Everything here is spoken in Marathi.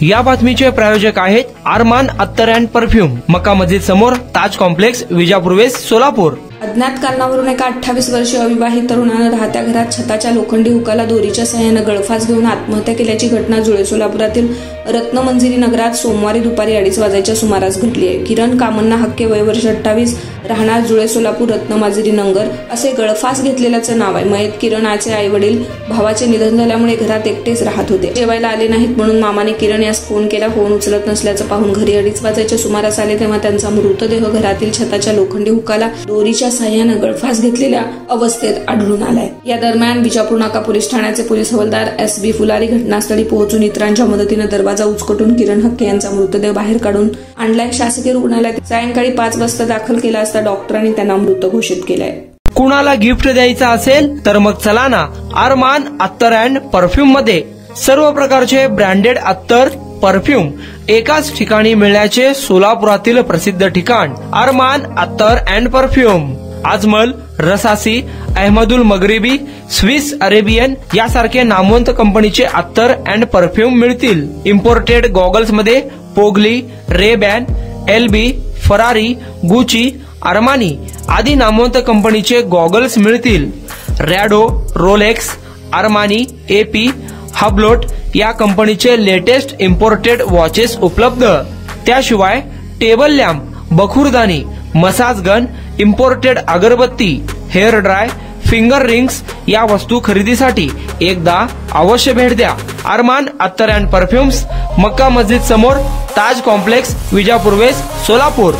या बातमीचे प्रायोजक आहेत अरमान अत्तर अँड परफ्यूम, मक्का मस्जिद समोर, ताज कॉम्प्लेक्स, विजापूर वेस्ट, सोलापूर। अज्ञात कारणावरून एका 28 वर्षीय अविवाहित तरुणानं राहत्या घरात छताच्या लोखंडी हुकाला दोरीच्या सहाय्याने गळफास घेऊन आत्महत्या केल्याची घटना जुळे सोलापुरातील रत्नमंजिरी नगरात सोमवारी दुपारी 2:30 वाजेच्या सुमारास घडली आहे। किरण कामन्ना हक्के, वय वर्ष 28, राहणार जुळे सोलापूर, रत्नमंजिरी नगर असे गळफास घेतलेल्याचं नाव आहे। मयत किरणाचे आई वडील भावाचे निधन झाल्यामुळे घरात एकटेच राहत होते। जेवायला आले नाहीत म्हणून मामाने किरण यास फोन केला। फोन उचलत नसल्याचं पाहून घरी 2:30 वाजेच्या सुमारास आले तेव्हा त्यांचा मृतदेह घरातील छताच्या लोखंडी हुकाला दोरीच्या सहाय्याने गळफास घेतलेल्या अवस्थेत आढळून आलाय। या दरम्यान विजापूर नाका पोलीस ठाण्याचे पोलीस हवालदार SB फुलारी घटनास्थळी पोहोचून इतरांच्या मदतीने दरवाजा उचकटून किरण हक्के यांचा मृतदेह बाहेर काढून आणलाय। शासकीय रुग्णालयात सायंकाळी 5 वाजता दाखल केला असता डॉक्टरांनी त्यांना मृत घोषित केलाय। कुणाला गिफ्ट द्यायचं असेल तर मग चला ना अरमान अत्तर अँड परफ्यूम मध्ये। सर्व प्रकारचे ब्रँडेड अत्तर परफ्यूम एकाच ठिकाणी मिळण्याचे सोलापुरातील प्रसिद्ध ठिकाण अरमान अत्तर and perfume. Ajmal, Rasasi, Ahmed Al Maghribi, Swiss Arabian यासारखे नामवंत कंपनीचे अत्तर अँड परफ्यूम मिळतील। इम्पोर्टेड गॉगल्स मध्ये पोगली, Ray-Ban, LB, Ferrari, Gucci, Armani आदी नामवंत कंपनीचे गॉगल्स मिळतील। Rado, Rolex, Armani, AP, Hublot या कंपनीचे लेटेस्ट इम्पोर्टेड वॉचेस उपलब्ध। त्याशिवाय टेबल लॅम्प, बखुरदानी, मसाज गन, इम्पोर्टेड अगरबत्ती, हेअर ड्राय, फिंगर रिंग्स या वस्तू खरेदीसाठी एकदा अवश्य भेट द्या। अरमान अत्तर अँड परफ्यूम्स, मक्का मस्जिद समोर, ताज कॉम्प्लेक्स, विजापूर वेस्ट, सोलापूर।